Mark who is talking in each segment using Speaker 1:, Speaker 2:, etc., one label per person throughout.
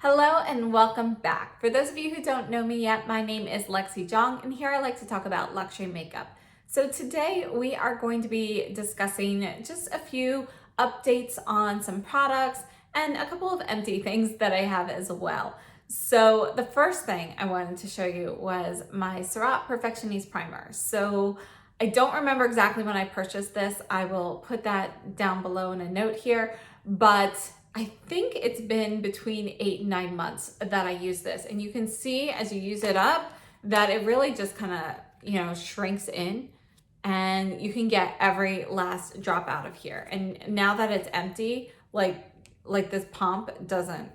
Speaker 1: Hello and welcome back. For those of you who don't know me yet, my name is Lexi Jong, and here I like to talk about luxury makeup. So today we are going to be discussing just a few updates on some products and a couple of empty things that I have as well. So the first thing I wanted to show you was my Surratt Perfectioniste Primer. So I don't remember exactly when I purchased this. I will put that down below in a note here, but I think it's been between 8 and 9 months that I use this. And you can see as you use it up that it really just kind of, shrinks in, and you can get every last drop out of here. And now that it's empty, like this pump doesn't,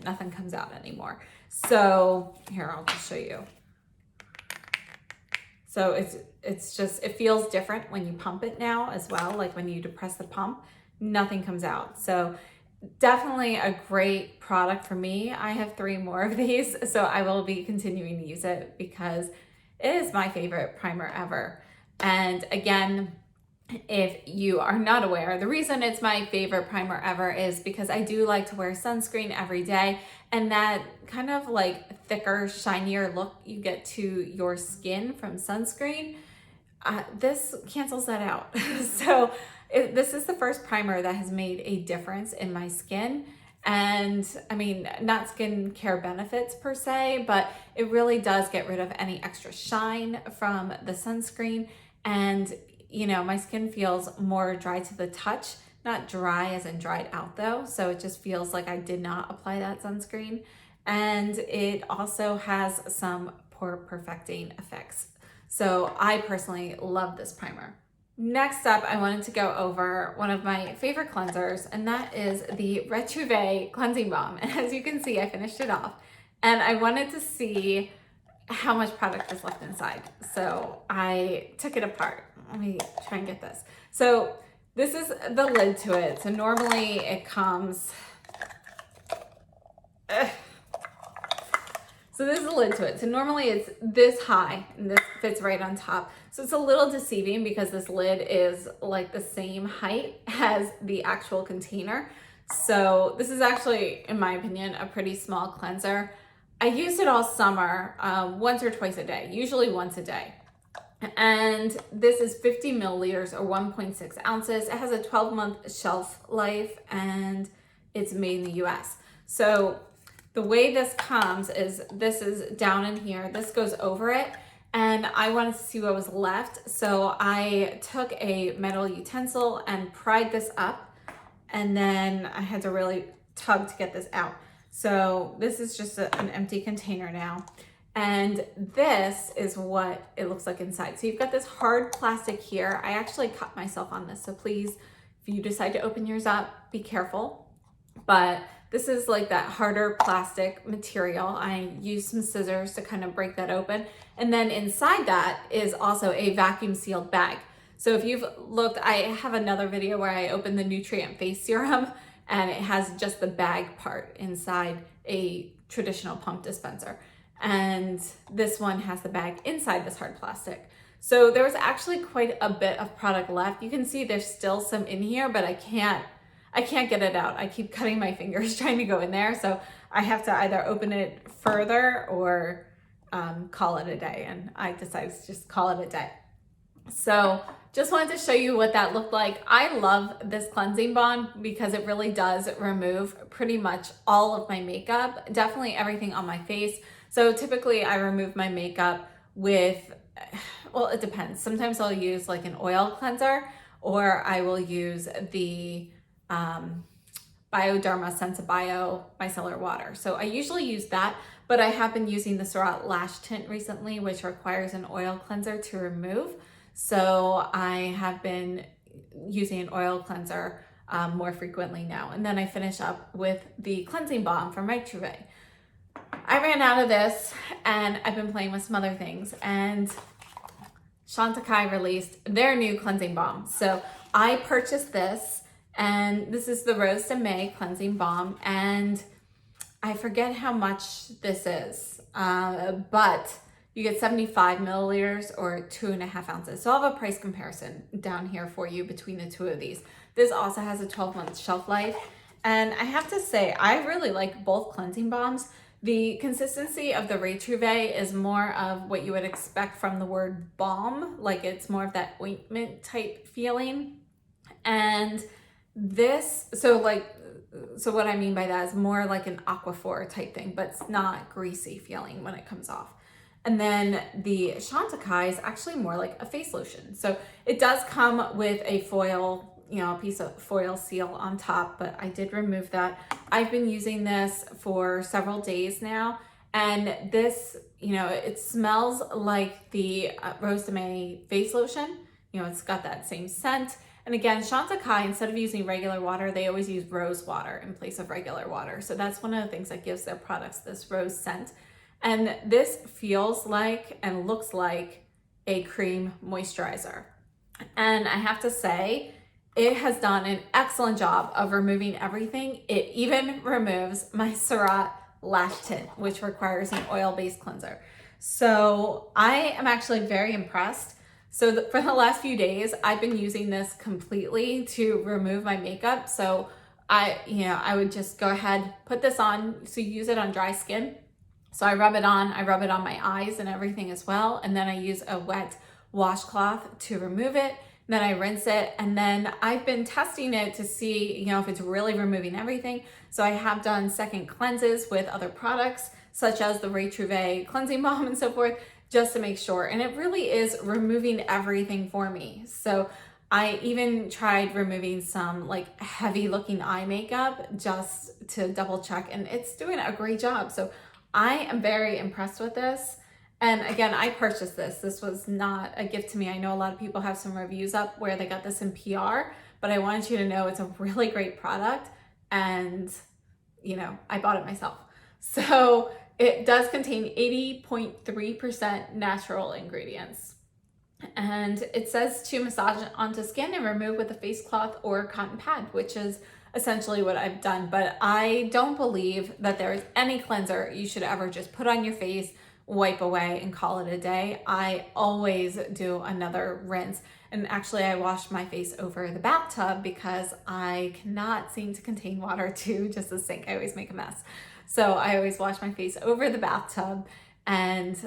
Speaker 1: nothing comes out anymore. So here, I'll just show you. So it's just, it feels different when you pump it now as well. Like when you depress the pump, nothing comes out. So definitely a great product for me. I have 3 more of these, so I will be continuing to use it because it is my favorite primer ever. And again, if you are not aware, the reason it's my favorite primer ever is because I do like to wear sunscreen every day, and that kind of like thicker, shinier look you get to your skin from sunscreen, this cancels that out. So this is the first primer that has made a difference in my skin. And I mean, not skincare benefits per se, but it really does get rid of any extra shine from the sunscreen. And my skin feels more dry to the touch, not dry as in dried out though. So it just feels like I did not apply that sunscreen. And it also has some pore perfecting effects. So I personally love this primer. Next up, I wanted to go over one of my favorite cleansers, and that is the Retrouve Cleansing Balm. And as you can see, I finished it off, and I wanted to see how much product is left inside. So I took it apart. Let me try and get this. So this is the lid to it. So normally it comes, so this is the lid to it. So normally it's this high and this fits right on top. So it's a little deceiving because this lid is like the same height as the actual container. So this is actually, in my opinion, a pretty small cleanser. I used it all summer, once or twice a day, usually once a day. And this is 50 milliliters or 1.6 ounces. It has a 12-month shelf life, and it's made in the US. So the way this comes is this is down in here, this goes over it, and I wanted to see what was left. So I took a metal utensil and pried this up, and then I had to really tug to get this out. So this is just an empty container now. And this is what it looks like inside. So you've got this hard plastic here. I actually cut myself on this, so please, if you decide to open yours up, be careful. But this is like that harder plastic material. I used some scissors to kind of break that open. And then inside that is also a vacuum sealed bag. So if you've looked, I have another video where I opened the Nutrient Face Serum, and it has just the bag part inside a traditional pump dispenser. And this one has the bag inside this hard plastic. So there was actually quite a bit of product left. You can see there's still some in here, but I can't get it out. I keep cutting my fingers trying to go in there. So I have to either open it further or call it a day. And I decided to just call it a day. So just wanted to show you what that looked like. I love this cleansing balm because it really does remove pretty much all of my makeup, definitely everything on my face. So typically I remove my makeup with, well, it depends. Sometimes I'll use like an oil cleanser, or I will use the Bioderma Sensibio micellar water. So I usually use that, but I have been using the Surratt Lash Tint recently, which requires an oil cleanser to remove. So I have been using an oil cleanser more frequently now. And then I finish up with the cleansing balm from Retrouve. I ran out of this, and I've been playing with some other things, and Chantecaille released their new cleansing balm. So I purchased this, and this is the Rose de May cleansing balm, and I forget how much this is, but you get 75 milliliters or 2.5 ounces. So I'll have a price comparison down here for you between the two of these. This also has a 12-month shelf life, And I have to say, I really like both cleansing balms. The consistency of the Retrouve is more of what you would expect from the word balm, like it's more of that ointment type feeling. And this, so what I mean by that is more like an aquaphor type thing, but it's not greasy feeling when it comes off. And then the Chantecaille is actually more like a face lotion. So it does come with a foil, a piece of foil seal on top, but I did remove that. I've been using this for several days now. And this, it smells like the Rose de May face lotion. It's got that same scent. And again, Chantecaille, instead of using regular water, they always use rose water in place of regular water. So that's one of the things that gives their products this rose scent. And this feels like and looks like a cream moisturizer. And I have to say, it has done an excellent job of removing everything. It even removes my Surratt lash tint, which requires an oil-based cleanser. So I am actually very impressed. So for the last few days, I've been using this completely to remove my makeup. So I would just go ahead, put this on. So you use it on dry skin. So I rub it on my eyes and everything as well. And then I use a wet washcloth to remove it. Then I rinse it. And then I've been testing it to see, if it's really removing everything. So I have done second cleanses with other products, such as the Retrouve cleansing balm and so forth, just to make sure. And it really is removing everything for me. So I even tried removing some like heavy looking eye makeup just to double check, and it's doing a great job. So I am very impressed with this. And again, I purchased this. This was not a gift to me. I know a lot of people have some reviews up where they got this in PR, but I wanted you to know it's a really great product. And, I bought it myself. So it does contain 80.3% natural ingredients. And it says to massage it onto skin and remove with a face cloth or cotton pad, which is essentially what I've done. But I don't believe that there is any cleanser you should ever just put on your face, wipe away, and call it a day. I always do another rinse. And actually, I wash my face over the bathtub because I cannot seem to contain water to just the sink. I always make a mess. So I always wash my face over the bathtub. And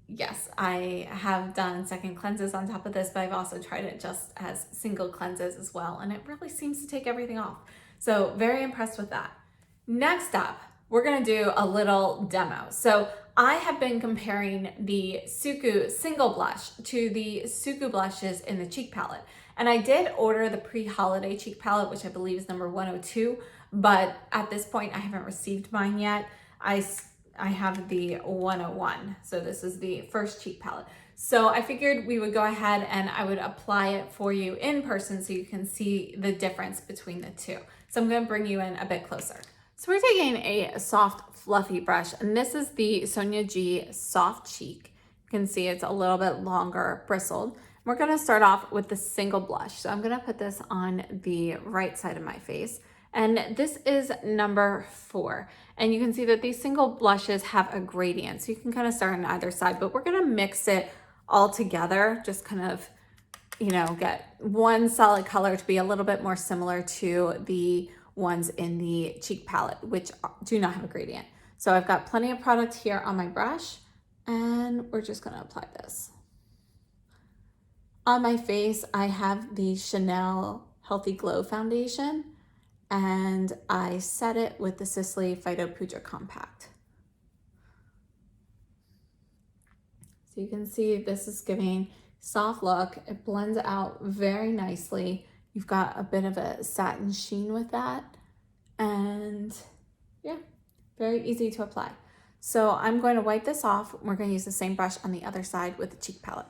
Speaker 1: yes, I have done second cleanses on top of this, but I've also tried it just as single cleanses as well. And it really seems to take everything off. So very impressed with that. Next up, we're gonna do a little demo. So I have been comparing the SUQQU single blush to the SUQQU blushes in the cheek palette. And I did order the pre-holiday cheek palette, which I believe is number 102, but at this point I haven't received mine yet. I have the 101. So this is the first cheek palette. So I figured we would go ahead and I would apply it for you in person so you can see the difference between the two. So I'm gonna bring you in a bit closer. So we're taking a soft, fluffy brush, and this is the Sonia G Soft Cheek. You can see it's a little bit longer, bristled. We're gonna start off with the single blush. So I'm gonna put this on the right side of my face. And this is number 4. And you can see that these single blushes have a gradient. So you can kind of start on either side, but we're gonna mix it all together, just kind of, get one solid color to be a little bit more similar to the ones in the cheek palette, which do not have a gradient. So I've got plenty of product here on my brush, and we're just gonna apply this. On my face, I have the Chanel Healthy Glow Foundation, and I set it with the Sisley Phyto Puja Compact. So you can see this is giving soft look. It blends out very nicely. You've got a bit of a satin sheen with that. And yeah, very easy to apply. So I'm going to wipe this off. We're going to use the same brush on the other side with the cheek palette.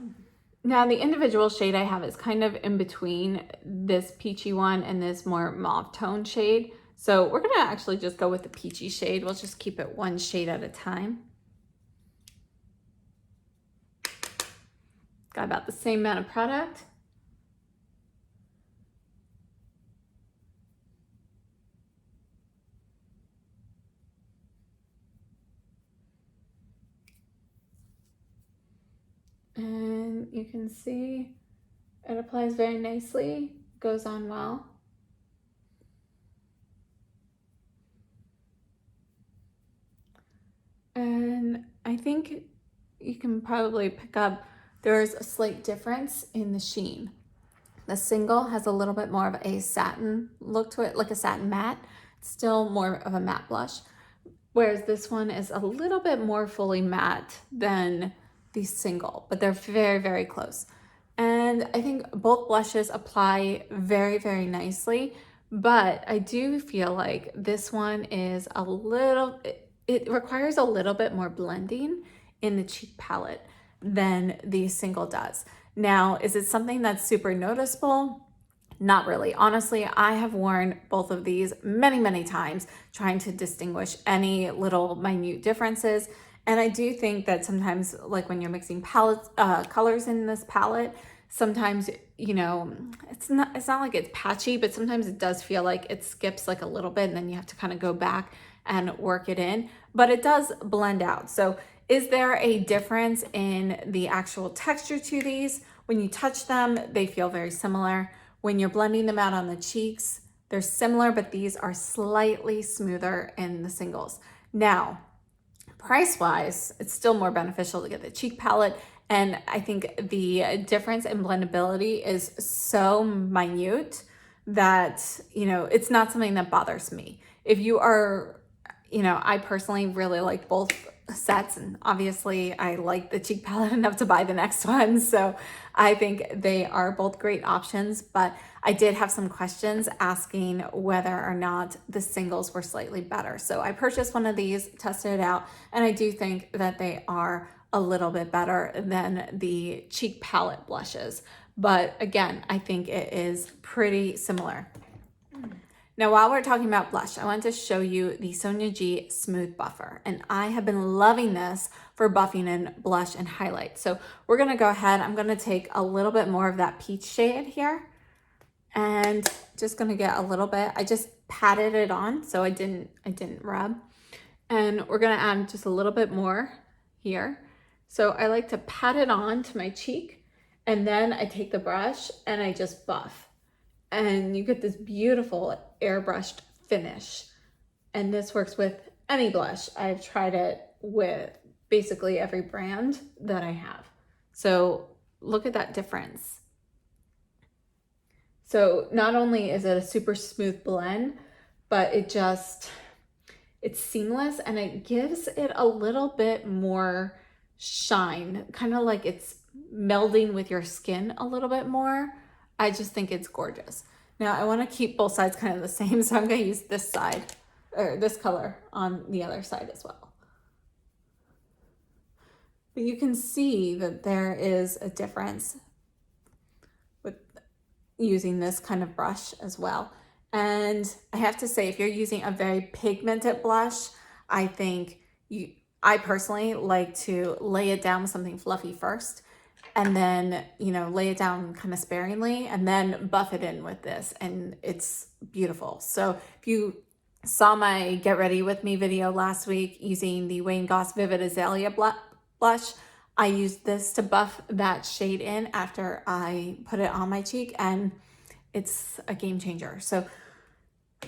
Speaker 1: Now the individual shade I have is kind of in between this peachy one and this more mauve tone shade. So we're going to actually just go with the peachy shade. We'll just keep it one shade at a time. Got about the same amount of product. And you can see it applies very nicely, goes on well. I think you can probably pick up there's a slight difference in the sheen. The single has a little bit more of a satin look to it, like a satin matte. It's still more of a matte blush. Whereas this one is a little bit more fully matte than the single, but they're very, very close. And I think both blushes apply very, very nicely, but I do feel like this one is a little, it requires a little bit more blending in the cheek palette than the single does. Now, is it something that's super noticeable? Not really. Honestly, I have worn both of these many, many times trying to distinguish any little minute differences. And I do think that sometimes, like when you're mixing palettes, colors in this palette, sometimes, you know, it's not like it's patchy, but sometimes it does feel like it skips like a little bit and then you have to kind of go back and work it in, but it does blend out. So is there a difference in the actual texture to these? When you touch them, they feel very similar. When you're blending them out on the cheeks, they're similar, but these are slightly smoother in the singles. Now, price-wise, it's still more beneficial to get the cheek palette, and I think the difference in blendability is so minute that, you know, it's not something that bothers me. If you are, you know, I personally really like both sets, and obviously I like the cheek palette enough to buy the next one, so I think they are both great options. But I did have some questions asking whether or not the singles were slightly better, so I purchased one of these, tested it out, and I do think that they are a little bit better than the cheek palette blushes. But again, I think it is pretty similar. Now, while we're talking about blush, I want to show you the Sonia G Smooth Buffer. And I have been loving this for buffing in blush and highlight. So we're gonna go ahead, I'm gonna take a little bit more of that peach shade here and just gonna get a little bit, I just patted it on, so I didn't rub. And we're gonna add just a little bit more here. So I like to pat it on to my cheek, and then I take the brush and I just buff. And you get this beautiful airbrushed finish. And this works with any blush. I've tried it with basically every brand that I have. So look at that difference. So not only is it a super smooth blend, but it's seamless and it gives it a little bit more shine, kind of like it's melding with your skin a little bit more. I just think it's gorgeous. Now I want to keep both sides kind of the same, so I'm going to use this side, or this color on the other side as well. But you can see that there is a difference with using this kind of brush as well. And I have to say, if you're using a very pigmented blush, I think I personally like to lay it down with something fluffy first, and then, you know, lay it down kind of sparingly and then buff it in with this, and it's beautiful. So if you saw my Get Ready With Me video last week using the Wayne Goss Vivid Azalea blush, I used this to buff that shade in after I put it on my cheek, and it's a game changer. So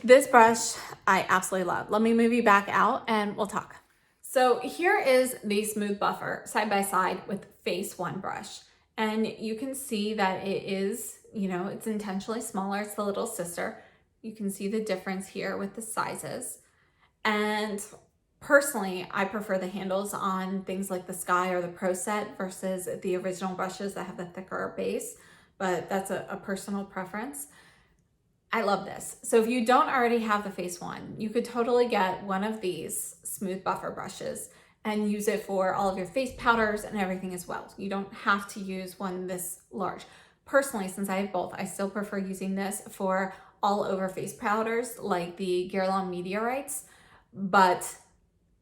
Speaker 1: this brush I absolutely love. Let me move you back out and we'll talk. So here is the Smooth Buffer side by side with Face One brush. And you can see that it is, you know, it's intentionally smaller. It's the little sister. You can see the difference here with the sizes. And personally, I prefer the handles on things like the Sky or the Pro Set versus the original brushes that have the thicker base, but that's a personal preference. I love this. So if you don't already have the Face One, you could totally get one of these Smooth Buffer brushes and use it for all of your face powders and everything as well. You don't have to use one this large. Personally, since I have both, I still prefer using this for all over face powders like the Guerlain Meteorites, but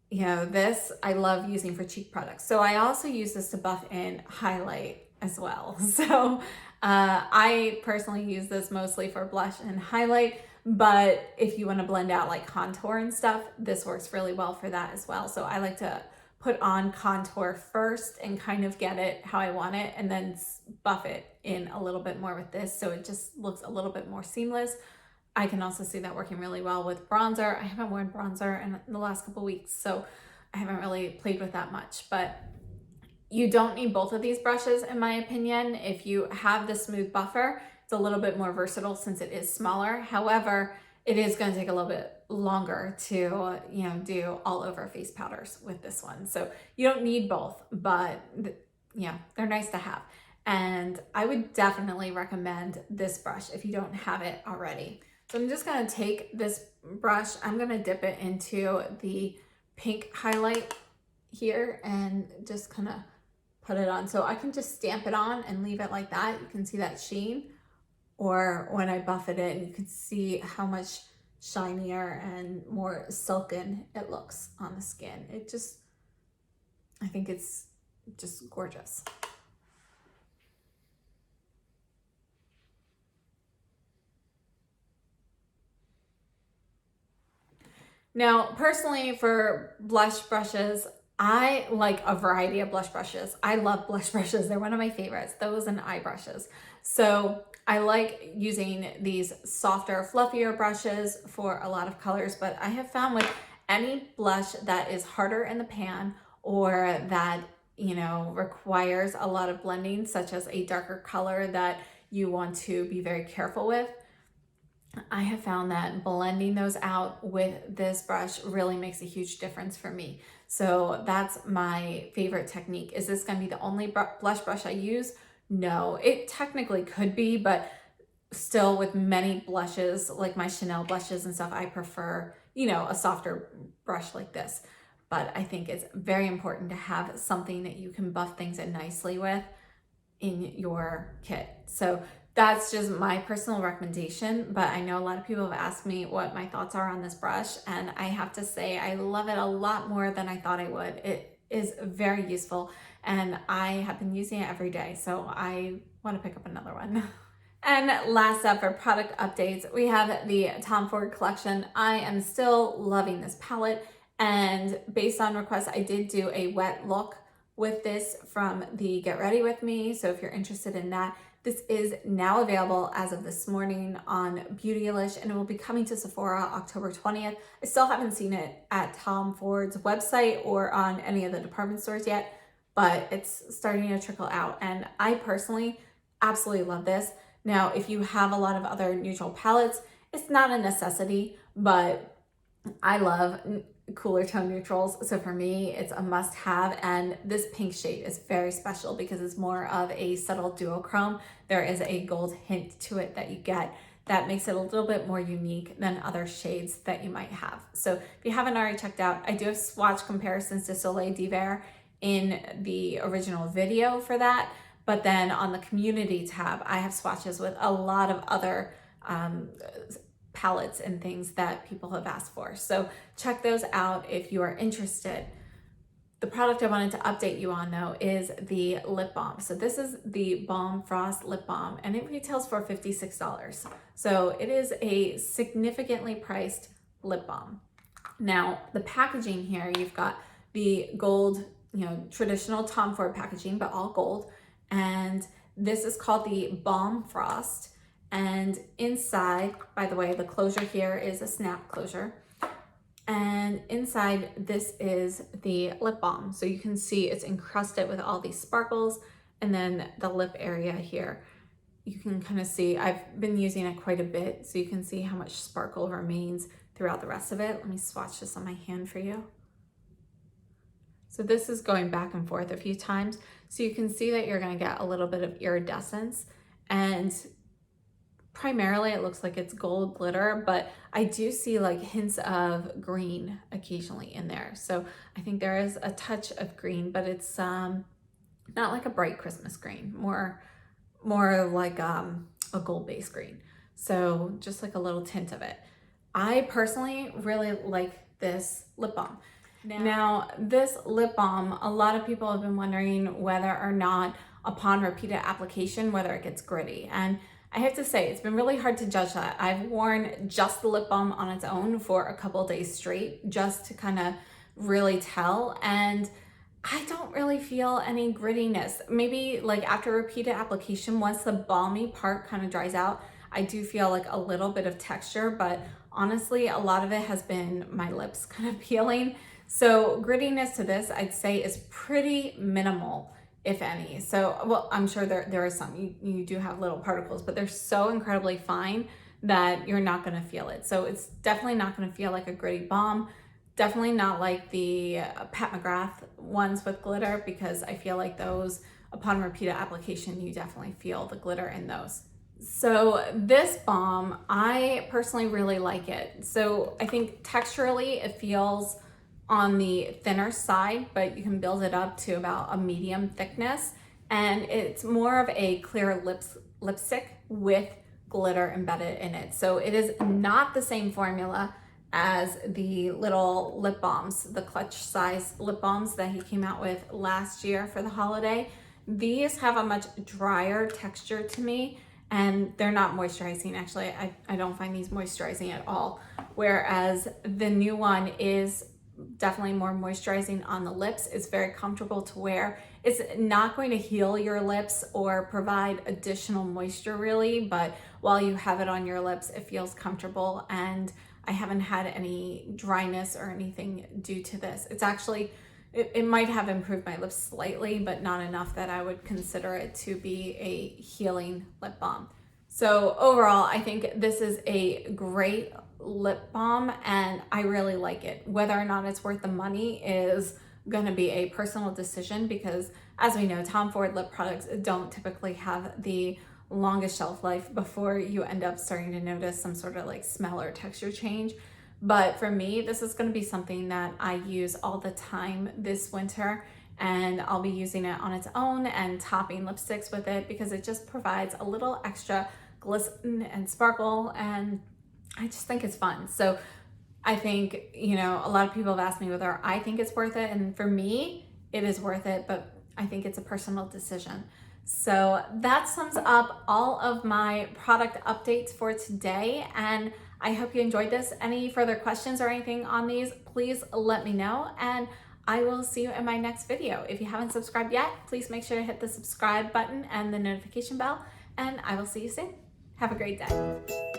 Speaker 1: you know, this I love using for cheek products. So I also use this to buff in highlight as well. So I personally use this mostly for blush and highlight, but if you want to blend out like contour and stuff, this works really well for that as well. So I like to put on contour first and kind of get it how I want it, and then buff it in a little bit more with this, so it just looks a little bit more seamless. I can also see that working really well with bronzer. I haven't worn bronzer in the last couple weeks, so I haven't really played with that much, but you don't need both of these brushes in my opinion. If you have the smooth buffer, it's a little bit more versatile since it is smaller. However, it is going to take a little bit longer to, you know, do all over face powders with this one. So you don't need both, but yeah, they're nice to have. And I would definitely recommend this brush if you don't have it already. So I'm just going to take this brush, I'm going to dip it into the pink highlight here and just kind of put it on. So I can just stamp it on and leave it like that. You can see that sheen. Or when I buff it in, you can see how much shinier and more silken it looks on the skin. It just, I think it's just gorgeous. Now, personally, for blush brushes, I like a variety of blush brushes. I love blush brushes. They're one of my favorites, those and eye brushes. So I like using these softer, fluffier brushes for a lot of colors, but I have found with any blush that is harder in the pan or that, you know, requires a lot of blending, such as a darker color that you want to be very careful with, I have found that blending those out with this brush really makes a huge difference for me. So that's my favorite technique. Is this going to be the only blush brush I use? No, it technically could be, but still with many blushes, like my Chanel blushes and stuff, I prefer, you know, a softer brush like this. But I think it's very important to have something that you can buff things in nicely with in your kit. So that's just my personal recommendation, but I know a lot of people have asked me what my thoughts are on this brush, and I have to say I love it a lot more than I thought I would. It is very useful, and I have been using it every day, so I want to pick up another one. And last up for product updates, we have the Tom Ford collection. I am still loving this palette, and based on requests, I did do a wet look with this from the Get Ready With Me, so if you're interested in that, this is now available as of this morning on Beautylish, and it will be coming to Sephora October 20th. I still haven't seen it at Tom Ford's website or on any of the department stores yet, but it's starting to trickle out, and I personally absolutely love this. Now, if you have a lot of other neutral palettes, it's not a necessity, but I love cooler tone neutrals, so for me it's a must have, and this pink shade is very special because it's more of a subtle duochrome. There is a gold hint to it that you get that makes it a little bit more unique than other shades that you might have. So if you haven't already checked out, I do have swatch comparisons to Soleil d'Hiver in the original video for that, but then on the community tab I have swatches with a lot of other palettes and things that people have asked for. So check those out if you are interested. The product I wanted to update you on though is the lip balm. So this is the Balm Frost lip balm, and it retails for $56. So it is a significantly priced lip balm. Now the packaging here, you've got the gold, you know, traditional Tom Ford packaging, but all gold. And this is called the Balm Frost. And inside, by the way, the closure here is a snap closure. And inside, this is the lip balm. So you can see it's encrusted with all these sparkles. And then the lip area here, you can kind of see, I've been using it quite a bit. So you can see how much sparkle remains throughout the rest of it. Let me swatch this on my hand for you. So this is going back and forth a few times. So you can see that you're going to get a little bit of iridescence, and primarily it looks like it's gold glitter, but I do see like hints of green occasionally in there. So I think there is a touch of green, but it's not like a bright Christmas green, more like a gold-based green. So just like a little tint of it. I personally really like this lip balm. Now this lip balm, a lot of people have been wondering whether or not upon repeated application, whether it gets gritty. And I have to say, it's been really hard to judge that. I've worn just the lip balm on its own for a couple days straight just to kind of really tell. And I don't really feel any grittiness. Maybe like after repeated application, once the balmy part kind of dries out, I do feel like a little bit of texture, but honestly, a lot of it has been my lips kind of peeling. So grittiness to this, I'd say, is pretty minimal, if any. So, well, I'm sure there are some, you do have little particles, but they're so incredibly fine that you're not gonna feel it. So it's definitely not gonna feel like a gritty balm. Definitely not like the Pat McGrath ones with glitter, because I feel like those, upon repeated application, you definitely feel the glitter in those. So this balm, I personally really like it. So I think texturally it feels on the thinner side, but you can build it up to about a medium thickness. And it's more of a clear lipstick with glitter embedded in it. So it is not the same formula as the little lip balms, the clutch size lip balms that he came out with last year for the holiday. These have a much drier texture to me, and they're not moisturizing. Actually, I don't find these moisturizing at all. Whereas the new one is definitely more moisturizing on the lips. It's very comfortable to wear. It's not going to heal your lips or provide additional moisture really, but while you have it on your lips, it feels comfortable, and I haven't had any dryness or anything due to this. It's actually, it might have improved my lips slightly, but not enough that I would consider it to be a healing lip balm. So overall, I think this is a great lip balm and I really like it. Whether or not it's worth the money is going to be a personal decision, because as we know, Tom Ford lip products don't typically have the longest shelf life before you end up starting to notice some sort of like smell or texture change. But for me, this is going to be something that I use all the time this winter, and I'll be using it on its own and topping lipsticks with it because it just provides a little extra glisten and sparkle, and I just think it's fun. So I think, you know, a lot of people have asked me whether I think it's worth it, and for me, it is worth it, but I think it's a personal decision. So that sums up all of my product updates for today, and I hope you enjoyed this. Any further questions or anything on these, please let me know, and I will see you in my next video. If you haven't subscribed yet, please make sure to hit the subscribe button and the notification bell, and I will see you soon. Have a great day.